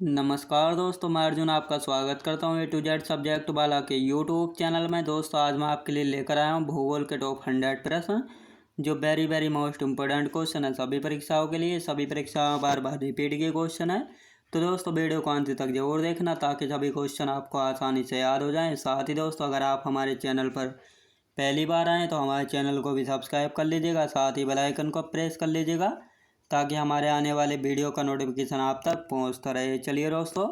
नमस्कार दोस्तों, मैं अर्जुन आपका स्वागत करता हूँ A to Z सब्जेक्ट वाला के यूट्यूब चैनल में। दोस्तों आज मैं आपके लिए लेकर आया हूँ भूगोल के टॉप 100 प्रश्न जो वेरी मोस्ट इम्पोर्टेंट क्वेश्चन है सभी परीक्षाओं के लिए। सभी परीक्षाओं बार बार रिपीट के क्वेश्चन है, तो दोस्तों वीडियो को अंत तक जरूर देखना ताकि सभी क्वेश्चन आपको आसानी से याद हो जाएँ। साथ ही दोस्तों अगर आप हमारे चैनल पर पहली बार आएँ तो हमारे चैनल को भी सब्सक्राइब कर लीजिएगा, साथ ही बेल आइकन को प्रेस कर लीजिएगा ताकि हमारे आने वाले वीडियो का नोटिफिकेशन आप तक पहुंचता रहे। चलिए दोस्तों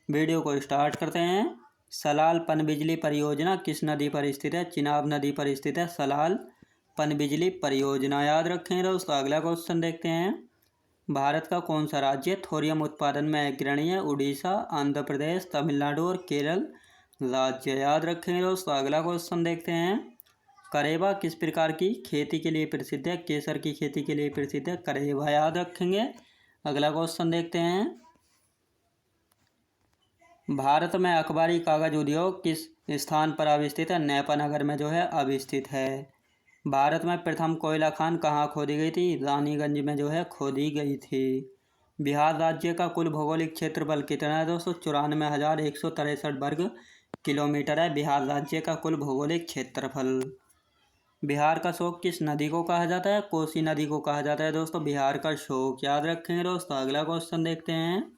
वीडियो को स्टार्ट करते हैं। सलाल पनबिजली परियोजना किस नदी पर स्थित है? चिनाब नदी पर स्थित है सलाल पनबिजली परियोजना, याद रखें दोस्तों। अगला क्वेश्चन देखते हैं। भारत का कौन सा राज्य थोरियम उत्पादन में अग्रणी है? उड़ीसा, आंध्र प्रदेश, तमिलनाडु और केरल राज्य, याद रखें दोस्तों। अगला क्वेश्चन देखते हैं। करेबा किस प्रकार की खेती के लिए प्रसिद्ध है? केसर की खेती के लिए प्रसिद्ध है करेबा, याद रखेंगे। अगला क्वेश्चन देखते हैं। भारत में अखबारी कागज उद्योग किस स्थान पर अवस्थित है? नैपानगर में जो है अवस्थित है। भारत में प्रथम कोयला खान कहाँ खोदी गई थी? रानीगंज में जो है खोदी गई थी। बिहार राज्य का कुल भौगोलिक क्षेत्रफल कितना है दोस्तों? 94,163 वर्ग किलोमीटर है बिहार राज्य का कुल भौगोलिक क्षेत्रफल। बिहार का शोक किस नदी को कहा जाता है? कोसी नदी को कहा जाता है दोस्तों बिहार का शोक, याद रखेंगे दोस्तों। अगला क्वेश्चन देखते हैं।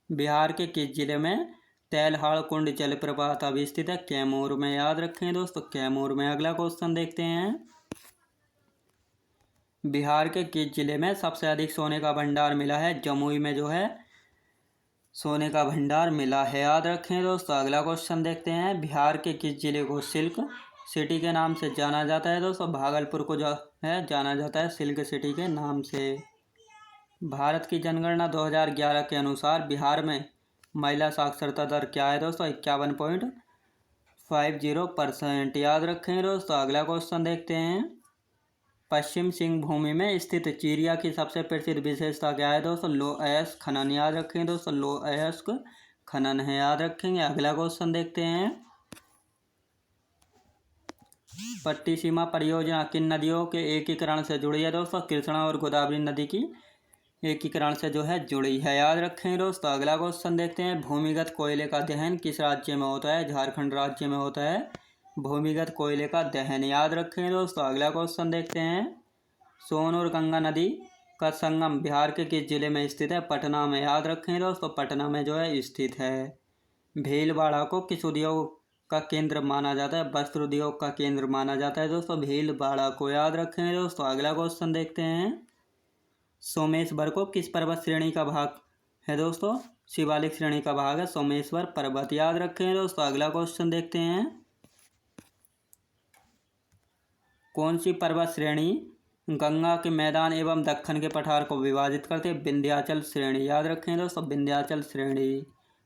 बिहार के किस जिले में तेलहाड़ कुंड जलप्रपात अवस्थित है? कैमूर में, याद रखें दोस्तों कैमूर में। अगला क्वेश्चन देखते हैं। बिहार के किस जिले में सबसे अधिक सोने का भंडार मिला है? जमुई में जो है सोने का भंडार मिला है, याद रखें दोस्तों। अगला क्वेश्चन देखते हैं। बिहार के किस जिले को सिल्क सिटी के नाम से जाना जाता है दोस्तों? भागलपुर को जो है जाना जाता है सिल्क सिटी के नाम से। भारत की जनगणना 2011 के अनुसार बिहार में महिला साक्षरता दर क्या है दोस्तों? 51.50%, याद रखें दोस्तों। अगला क्वेश्चन देखते हैं। पश्चिम सिंह भूमि में स्थित चिरिया की सबसे प्रसिद्ध विशेषता क्या है दोस्तों? लो अयस्क खनन, याद रखें दोस्तों लो अयस्क खनन है, याद रखेंगे। अगला क्वेश्चन देखते हैं। पट्टिसीमा परियोजना किन नदियों के एकीकरण से जुड़ी है दोस्तों? कृष्णा और गोदावरी नदी की एकीकरण से जो है जुड़ी है, याद रखें दोस्तों। अगला क्वेश्चन देखते हैं। भूमिगत कोयले का दहन किस राज्य में होता है? झारखंड राज्य में होता है भूमिगत कोयले का दहन, याद रखें दोस्तों। अगला क्वेश्चन देखते हैं। सोन और गंगा नदी का संगम बिहार के किस जिले में स्थित है? पटना में, याद रखें दोस्तों पटना में जो है स्थित है। भीलवाड़ा को किस उद्योग का केंद्र माना जाता है? वस्त्र उद्योग का केंद्र माना जाता है दोस्तों भीलवाड़ा को, याद रखें दोस्तों। अगला क्वेश्चन देखते हैं। सोमेश्वर को किस पर्वत श्रेणी का भाग है दोस्तों? शिवालिक श्रेणी का भाग है सोमेश्वर पर्वत, याद रखें दोस्तों। अगला क्वेश्चन देखते हैं। कौन सी पर्वत श्रेणी गंगा के मैदान एवं दक्कन के पठार को विभाजित करते हैं? विंध्याचल श्रेणी, याद रखें दोस्तों विंध्याचल श्रेणी।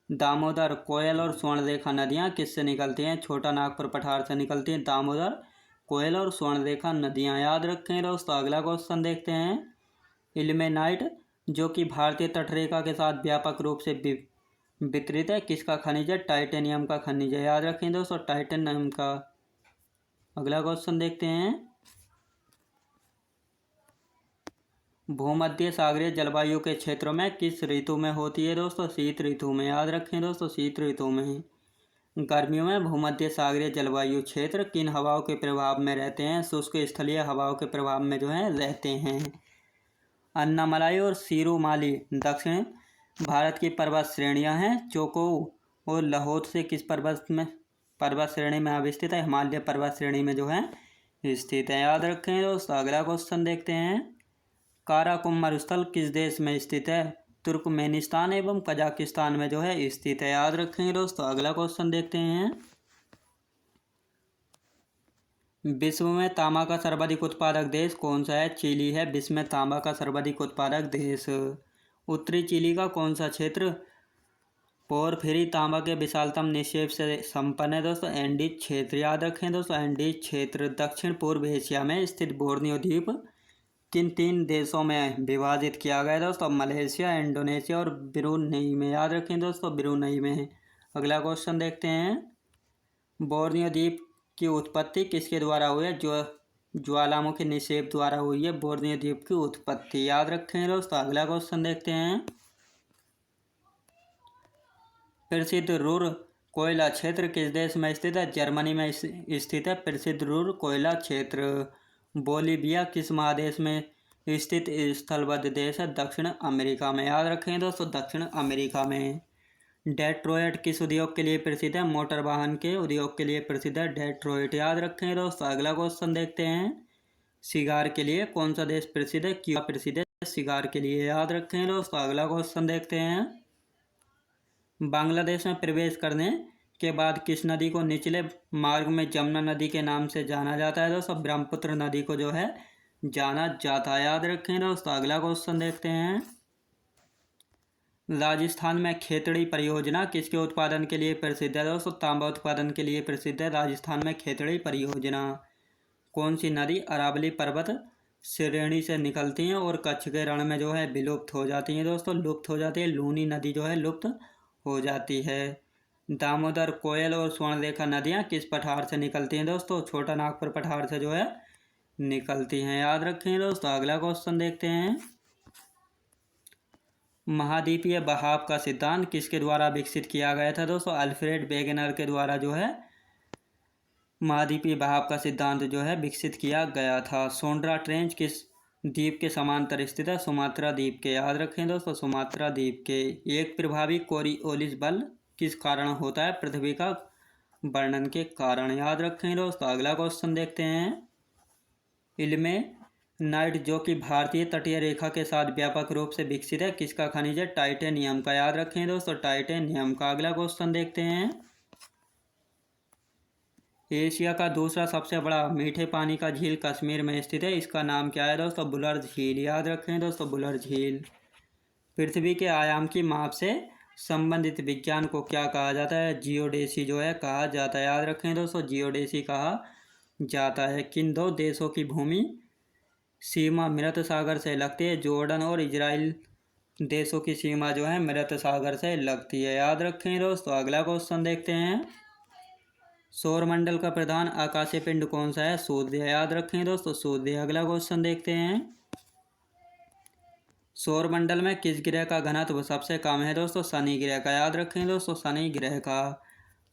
दामोदर, कोयल और स्वर्णरेखा नदियाँ किससे निकलती हैं? छोटा नागपुर पठार से निकलती हैं दामोदर, कोयल और स्वर्णरेखा नदियाँ, याद रखें दोस्तों। अगला क्वेश्चन देखते हैं। इल्मेनाइट जो कि भारतीय तटरेखा के साथ व्यापक रूप से वितरित है किसका खनिज है? टाइटेनियम का खनिज है, याद रखें दोस्तों टाइटेनियम का। अगला क्वेश्चन देखते हैं। भूमध्य सागरीय जलवायु के क्षेत्रों में किस ऋतु में होती है दोस्तों? शीत ऋतु में, याद रखें दोस्तों शीत ऋतु में। गर्मियों में भूमध्य सागरीय जलवायु क्षेत्र किन हवाओं के प्रभाव में रहते हैं? शुष्क स्थलीय हवाओं के प्रभाव में जो है रहते हैं। अन्नामलाई और सिरुमाली दक्षिण भारत की पर्वत श्रेणियां हैं। चोको और लाहौल से किस पर्वत श्रेणी में अवस्थित है? हिमालय पर्वत श्रेणी में जो है स्थित है, याद रखें दोस्तों। अगला क्वेश्चन देखते हैं। काराकोरम मरुस्थल किस देश में स्थित है? तुर्कमेनिस्तान एवं कजाकिस्तान में जो है स्थित है, याद रखेंगे दोस्तों। अगला क्वेश्चन देखते हैं। विश्व में तांबा का सर्वाधिक उत्पादक देश कौन सा है? चिली है विश्व में तांबा का सर्वाधिक उत्पादक देश। उत्तरी चिली का कौन सा क्षेत्र पोरफिरी तांबा के विशालतम निक्षेप से संपन्न है दोस्तों? एंडीज क्षेत्र, याद रखें दोस्तों एंडीज क्षेत्र। दक्षिण पूर्व एशिया में स्थित बोर्नियो द्वीप किन 3 देशों में विभाजित किया गया है दोस्तों? मलेशिया, इंडोनेशिया और ब्रुनई में, याद रखें दोस्तों ब्रुनई में। अगला क्वेश्चन देखते हैं। बोर्नियो द्वीप की उत्पत्ति किसके द्वारा हुई है? जो ज्वालामुखी निक्षेप द्वारा हुई है बोर्नियो द्वीप की उत्पत्ति, याद रखें दोस्तों। अगला क्वेश्चन देखते हैं। प्रसिद्ध रुर कोयला क्षेत्र किस देश में स्थित है? जर्मनी में स्थित है प्रसिद्ध रुर कोयला क्षेत्र। बोलीविया किस महादेश में स्थित स्थलबद्ध देश है? दक्षिण अमेरिका में। याद रखें दोस्तों, दक्षिण अमेरिका में। डेट्रॉयट किस उद्योग के लिए प्रसिद्ध है? मोटर वाहन के उद्योग के लिए प्रसिद्ध है डेट्रॉयट। याद रखें दोस्तों। अगला क्वेश्चन देखते हैं। सिगार के लिए कौन सा देश प्रसिद्ध है? क्यूबा प्रसिद्ध है सिगार के लिए। याद रखें दोस्तों। अगला क्वेश्चन देखते हैं। बांग्लादेश में प्रवेश करने के बाद किस नदी को निचले मार्ग में जमुना नदी के नाम से जाना जाता है? दोस्तों ब्रह्मपुत्र नदी को जो है जाना जाता है। याद रखें दोस्तों। अगला क्वेश्चन देखते हैं। राजस्थान में खेतड़ी परियोजना किसके उत्पादन के लिए प्रसिद्ध है? दोस्तों तांबा उत्पादन के लिए प्रसिद्ध है राजस्थान में खेतड़ी परियोजना। कौन सी नदी अरावली पर्वत श्रेणी से निकलती हैं और कच्छ के रण में जो है विलुप्त हो जाती हैं? दोस्तों लुप्त हो जाती है। लूनी नदी जो है लुप्त हो जाती है। दामोदर, कोयल और स्वर्णरेखा नदियाँ किस पठार से निकलती हैं? दोस्तों छोटा नागपुर पठार से जो है निकलती हैं। याद रखें दोस्तों। अगला क्वेश्चन देखते हैं। महाद्वीपीय बहाव का सिद्धांत किसके द्वारा विकसित किया गया था? दोस्तों अल्फ्रेड वेगनर के द्वारा जो है महाद्वीपीय बहाव का सिद्धांत जो है विकसित किया गया था। सोंड्रा ट्रेंच किस द्वीप के समांतर स्थित है? सुमात्रा द्वीप के। याद रखें दोस्तों, सुमात्रा द्वीप के। एक प्रभावी कोरियोलिस बल किस कारण होता है? पृथ्वी का वर्णन के कारण। याद रखें दोस्तों। अगला क्वेश्चन देखते हैं। इल्मे नाइट जो कि भारतीय तटीय रेखा के साथ व्यापक रूप से विकसित है किसका खनिज है? टाइटेनियम का। याद रखें दोस्तों, टाइटेनियम का। अगला क्वेश्चन देखते हैं। एशिया का दूसरा सबसे बड़ा मीठे पानी का झील कश्मीर में स्थित है, इसका नाम क्या है? दोस्तों बुलर झील। याद रखें दोस्तों, बुलर झील। पृथ्वी के आयाम की माप से संबंधित विज्ञान को क्या कहा जाता है? जियोडेसी जो है कहा जाता है। याद रखें दोस्तों, जियोडेसी कहा जाता है। किन दो देशों की भूमि सीमा मृत सागर से लगती है? जॉर्डन और इजराइल देशों की सीमा जो है मृत सागर से लगती है। याद रखें दोस्तों। अगला क्वेश्चन देखते हैं। सौरमंडल का प्रधान आकाशीय पिंड कौन सा है? सूर्य। याद रखें दोस्तों, सूर्य। अगला क्वेश्चन देखते हैं। सौरमंडल में किस ग्रह का घनत्व सबसे कम है? दोस्तों शनि ग्रह का। याद रखें दोस्तों, शनि ग्रह का।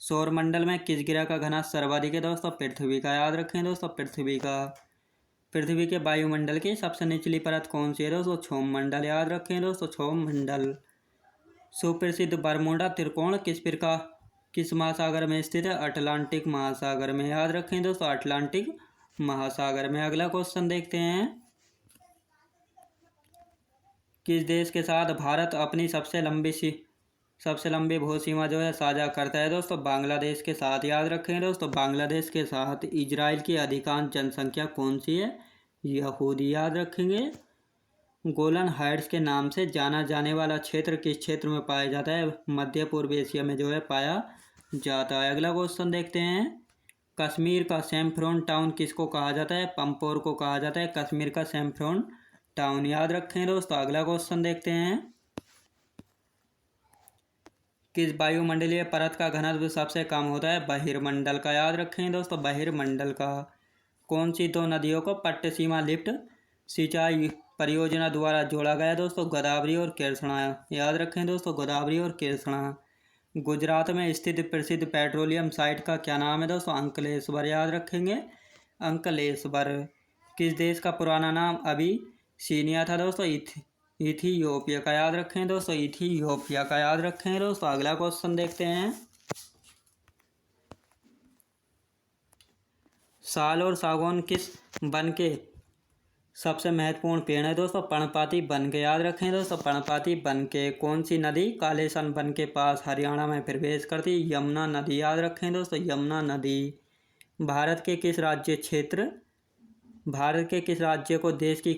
सौरमंडल में किस ग्रह का घनत्व सर्वाधिक है? दोस्तों पृथ्वी का। याद रखें दोस्तों, पृथ्वी का। पृथ्वी के वायुमंडल की सबसे निचली परत कौन सी है? दोस्तों क्षौम मंडल। याद रखें दोस्तों, क्षौम मंडल। सुप्रसिद्ध बरमूडा त्रिकोण किस महासागर में स्थित है? अटलांटिक महासागर में। याद रखें दोस्तों, अटलांटिक महासागर में। अगला क्वेश्चन देखते हैं। किस देश के साथ भारत अपनी सबसे लंबी भू सीमा जो है साझा करता है? दोस्तों बांग्लादेश के साथ। याद रखें दोस्तों, बांग्लादेश के साथ। इजराइल की अधिकांश जनसंख्या कौन सी है? यहूदी। याद रखेंगे। गोलन हाइट्स के नाम से जाना जाने वाला क्षेत्र किस क्षेत्र में पाया जाता है? मध्य पूर्व एशिया में जो है पाया जाता है। अगला क्वेश्चन देखते हैं। कश्मीर का सैफरॉन टाउन किसको कहा जाता है? पंपोर को कहा जाता है कश्मीर का सैफरॉन टाउन। याद रखें दोस्तों। अगला क्वेश्चन देखते हैं। किस वायुमंडलीय परत का घनत्व सबसे कम होता है? बहिर्मंडल का। याद रखें दोस्तों, बहिर्मंडल का। कौन सी दो नदियों को पट्टसीमा लिफ्ट सिंचाई परियोजना द्वारा जोड़ा गया? दोस्तों गोदावरी और कृष्णा। याद रखें दोस्तों, गोदावरी और कृष्णा। गुजरात में स्थित प्रसिद्ध पेट्रोलियम साइट का क्या नाम है? दोस्तों अंकलेश्वर। याद रखेंगे, अंकलेश्वर। किस देश का पुराना नाम अबिसीनिया था? दोस्तों इथियोपिया का। याद रखें दोस्तों, इथियोपिया का। याद रखें दोस्तों। अगला क्वेश्चन देखते हैं। साल और सागौन किस वन के सबसे महत्वपूर्ण पेड़ है? दोस्तों पर्णपाती वन के। याद रखें दोस्तों, पर्णपाती वन के। कौन सी नदी कालेसन वन के पास हरियाणा में प्रवेश करती है? यमुना नदी। याद रखें दोस्तों, यमुना नदी। भारत के किस राज्य को देश की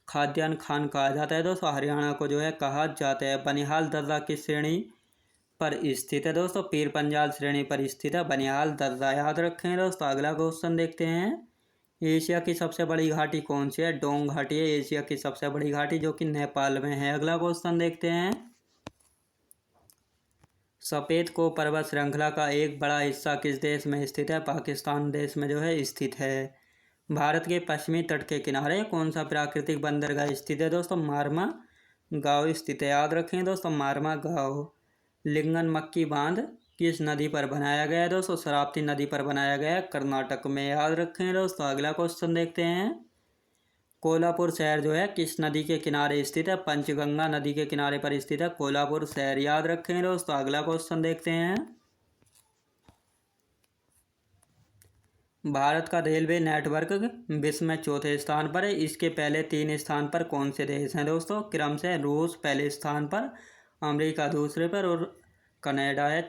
खाद्यान्न खान कहा जाता है? दोस्तों हरियाणा को जो है कहा जाता है। बनिहाल दर्रा किस श्रेणी पर स्थित है? दोस्तों पीर पंजाल श्रेणी पर स्थित है बनिहाल दर्रा। याद रखें दोस्तों। अगला क्वेश्चन देखते हैं। एशिया की सबसे बड़ी घाटी कौन सी है? डोंग घाटी है एशिया की सबसे बड़ी घाटी, जो कि नेपाल में है। अगला क्वेश्चन देखते हैं। सफेद को पर्वत श्रृंखला का एक बड़ा हिस्सा किस देश में स्थित है? पाकिस्तान देश में जो है स्थित है। भारत के पश्चिमी तट के किनारे कौन सा प्राकृतिक बंदरगाह स्थित है? दोस्तों मारमा गाँव स्थित है। याद रखें दोस्तों, मारमा गाँव। लिंगन मक्की बांध किस नदी पर बनाया गया है दोस्तों? शरावती नदी पर बनाया गया है, कर्नाटक में। याद रखें दोस्तों। अगला क्वेश्चन देखते हैं। कोल्हापुर शहर जो है किस नदी के किनारे स्थित है? पंचगंगा नदी के किनारे पर स्थित है कोल्हापुर शहर। याद रखें दोस्तों। अगला क्वेश्चन देखते हैं। भारत का रेलवे नेटवर्क विश्व में चौथे स्थान पर है। इसके पहले 3 स्थान पर कौन से देश हैं दोस्तों? क्रम से रूस पहले स्थान पर, अमेरिका दूसरे पर और कनाडा है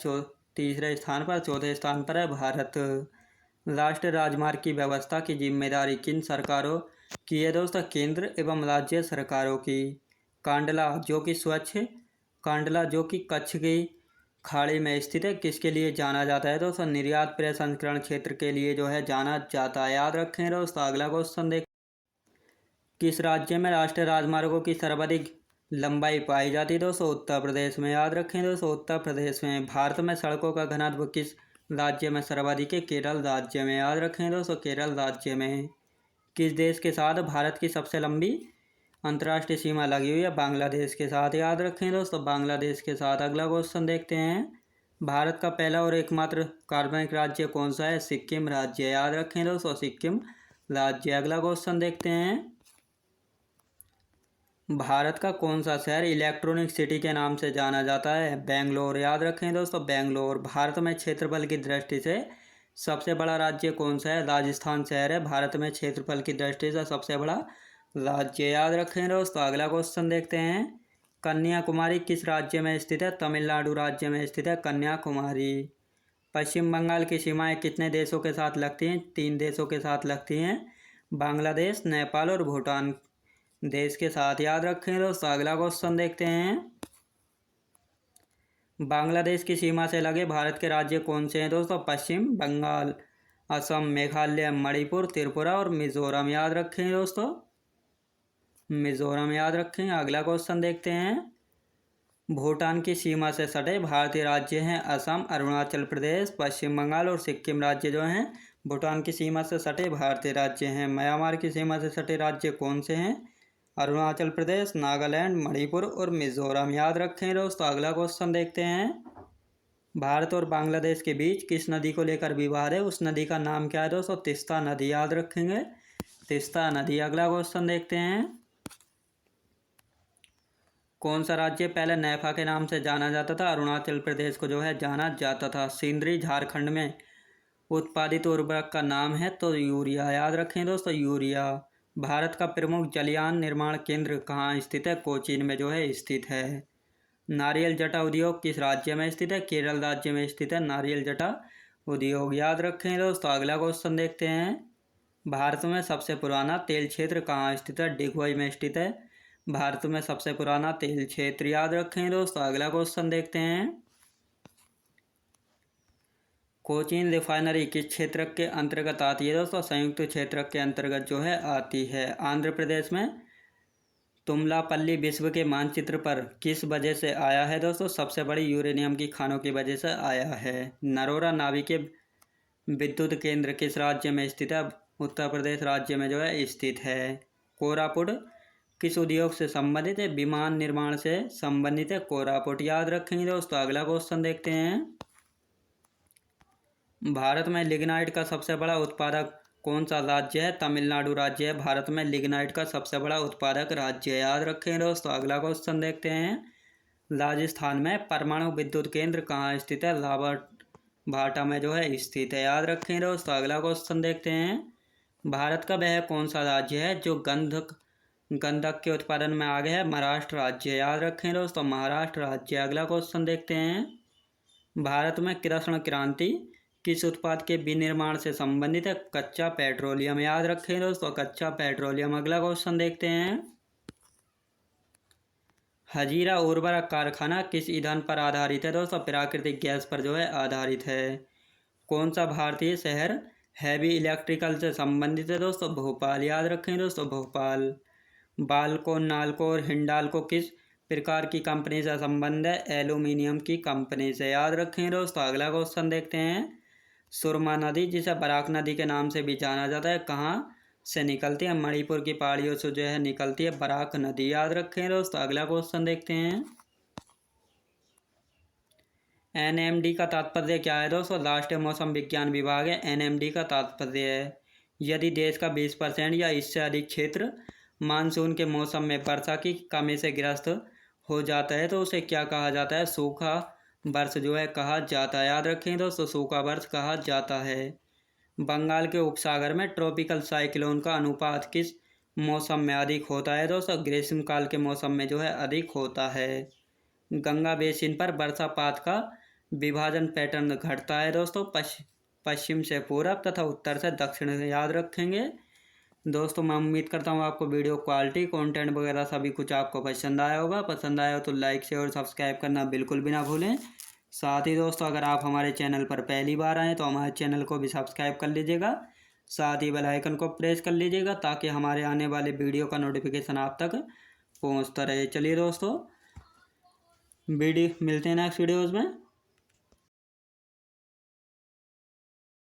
तीसरे स्थान पर। चौथे स्थान पर है भारत। राष्ट्रीय राजमार्ग की व्यवस्था की जिम्मेदारी किन सरकारों की है दोस्तों? केंद्र एवं राज्य सरकारों की। कांडला जो कि कच्छ की खाड़ी में स्थित है, किसके लिए जाना जाता है दोस्तों? निर्यात प्रसंस्करण क्षेत्र के लिए जो है जाना जाता है। याद रखें दोस्तों। अगला क्वेश्चन देख। किस राज्य में राष्ट्रीय राजमार्गों की सर्वाधिक लंबाई पाई जाती है दोस्तों? उत्तर प्रदेश में। याद रखें दोस्तों। उत्तर प्रदेश में। भारत में सड़कों का घनत्व किस राज्य में सर्वाधिक है? केरल राज्य में। याद रखें दोस्तों। केरल राज्य में। किस देश के साथ भारत की सबसे लंबी अंतर्राष्ट्रीय सीमा लगी हुई है? बांग्लादेश के साथ। याद रखें दोस्तों। बांग्लादेश के साथ। अगला क्वेश्चन देखते हैं। भारत का पहला और एकमात्र कार्बनिक राज्य कौन सा है? सिक्किम राज्य। याद रखें दोस्तों। सिक्किम राज्य। अगला क्वेश्चन देखते हैं। भारत का कौन सा शहर इलेक्ट्रॉनिक सिटी के नाम से जाना जाता है? बेंगलोर। याद रखें दोस्तों। बेंगलोर। भारत में क्षेत्रफल की दृष्टि से सबसे बड़ा राज्य कौन सा है? राजस्थान शहर है भारत में क्षेत्रफल की दृष्टि से सबसे बड़ा राज्य। याद रखें दोस्तों। अगला क्वेश्चन देखते हैं। कन्याकुमारी किस राज्य में स्थित है? तमिलनाडु राज्य में स्थित है कन्याकुमारी। पश्चिम बंगाल की सीमाएं कितने देशों के साथ लगती हैं? 3 देशों के साथ लगती हैं, बांग्लादेश, नेपाल और भूटान देश के साथ। याद रखें दोस्तों। अगला क्वेश्चन देखते हैं। बांग्लादेश की सीमा से लगे भारत के राज्य कौन से हैं दोस्तों? पश्चिम बंगाल, असम, मेघालय, मणिपुर, त्रिपुरा और मिजोरम। याद रखें दोस्तों। मिजोरम। याद रखें। अगला क्वेश्चन देखते हैं। भूटान की सीमा से सटे भारतीय राज्य हैं असम, अरुणाचल प्रदेश, पश्चिम बंगाल और सिक्किम राज्य जो हैं भूटान की सीमा से सटे भारतीय राज्य हैं। म्यांमार की सीमा से सटे राज्य कौन से हैं? अरुणाचल प्रदेश, नागालैंड, मणिपुर और मिजोरम। याद रखें दोस्तों। अगला क्वेश्चन देखते हैं। भारत और बांग्लादेश के बीच किस नदी को लेकर विवाद है? उस नदी का नाम क्या है दोस्तों? तीस्ता नदी। याद रखेंगे। तीस्ता नदी। अगला क्वेश्चन देखते हैं। कौन सा राज्य पहले नैफा के नाम से जाना जाता था? अरुणाचल प्रदेश को जो है जाना जाता था। सिंदरी झारखंड में उत्पादित उर्वरक का नाम है तो यूरिया। याद रखें दोस्तों। यूरिया। भारत का प्रमुख जलयान निर्माण केंद्र कहाँ स्थित है? कोचीन में जो है स्थित है। नारियल जटा उद्योग किस राज्य में स्थित है? केरल राज्य में स्थित है नारियल जटा उद्योग। याद रखें दोस्तों। अगला क्वेश्चन देखते हैं। भारत में सबसे पुराना तेल क्षेत्र कहाँ स्थित है? डिगबोई में स्थित है भारत में सबसे पुराना तेल क्षेत्र। याद रखें दोस्तों। अगला क्वेश्चन देखते हैं। कोचीन रिफाइनरी किस क्षेत्र के अंतर्गत आती है दोस्तों? संयुक्त क्षेत्र के अंतर्गत जो है आती है। आंध्र प्रदेश में तुमलापल्ली विश्व के मानचित्र पर किस वजह से आया है दोस्तों? सबसे बड़ी यूरेनियम की खानों की वजह से आया है। नरोरा नाभिकीय विद्युत केंद्र किस राज्य में स्थित है? उत्तर प्रदेश राज्य में जो है स्थित है। कोरापुट किस उद्योग से संबंधित है? विमान निर्माण से संबंधित है कोरापुट। याद रखेंगे दोस्तों। अगला क्वेश्चन देखते हैं। भारत में लिग्नाइट का सबसे बड़ा उत्पादक कौन सा राज्य है? तमिलनाडु राज्य है भारत में लिग्नाइट का सबसे बड़ा उत्पादक राज्य। याद रखें दोस्तों। अगला क्वेश्चन देखते हैं। राजस्थान में परमाणु विद्युत केंद्र कहाँ स्थित है? भाटा में जो है स्थित है। याद रखें दोस्तों। अगला क्वेश्चन देखते हैं। भारत का वह कौन सा राज्य है जो गंधक के उत्पादन में आगे है? महाराष्ट्र राज्य। याद रखें दोस्तों। महाराष्ट्र राज्य। अगला क्वेश्चन देखते हैं। भारत में कृष्ण क्रांति किस उत्पाद के विनिर्माण से संबंधित है? कच्चा पेट्रोलियम। याद रखें दोस्तों। कच्चा पेट्रोलियम। अगला क्वेश्चन देखते हैं। हजीरा उर्वरक कारखाना किस ईंधन पर आधारित है दोस्तों? प्राकृतिक गैस पर जो है आधारित है। कौन सा भारतीय शहर हैवी इलेक्ट्रिकल से संबंधित है दोस्तों? भोपाल। याद रखें दोस्तों। भोपाल। बाल्को, नाल्को और हिंडाल्को किस प्रकार की कंपनी से संबंध है? एल्यूमिनियम की कंपनी से। याद रखें दोस्तों। अगला क्वेश्चन देखते हैं। सुरमा नदी जिसे बराक नदी के नाम से भी जाना जाता है कहाँ से निकलती है? मणिपुर की पहाड़ियों से जो है निकलती है बराक नदी। याद रखें दोस्तों। अगला क्वेश्चन देखते हैं। एनएमडी का तात्पर्य क्या है दोस्तों? राष्ट्रीय मौसम विज्ञान विभाग है। एनएमडी का तात्पर्य है यदि देश का 20% या इससे अधिक क्षेत्र मानसून के मौसम में वर्षा की कमी से ग्रस्त हो जाता है तो उसे क्या कहा जाता है? सूखा वर्ष जो है कहा जाता है। याद रखें दोस्तों, सूखा वर्ष कहा जाता है। बंगाल के उपसागर में ट्रॉपिकल साइक्लोन का अनुपात किस मौसम में अधिक होता है दोस्तों? ग्रीष्मकाल के मौसम में जो है अधिक होता है। गंगा बेसिन पर वर्षापात का विभाजन पैटर्न घटता है दोस्तों पश्चिम से पूरब तथा उत्तर से दक्षिण से। याद रखेंगे दोस्तों। मैं उम्मीद करता हूँ आपको वीडियो क्वालिटी, कंटेंट वगैरह सभी कुछ आपको पसंद आया होगा। पसंद आया हो तो लाइक शेयर और सब्सक्राइब करना बिल्कुल भी ना भूलें। साथ ही दोस्तों, अगर आप हमारे चैनल पर पहली बार आएँ तो हमारे चैनल को भी सब्सक्राइब कर लीजिएगा। साथ ही बेल आइकन को प्रेस कर लीजिएगा ताकि हमारे आने वाले वीडियो का नोटिफिकेशन आप तक पहुँचता रहे। चलिए दोस्तों, वीडियो मिलते हैं नेक्स्ट वीडियोज़ में।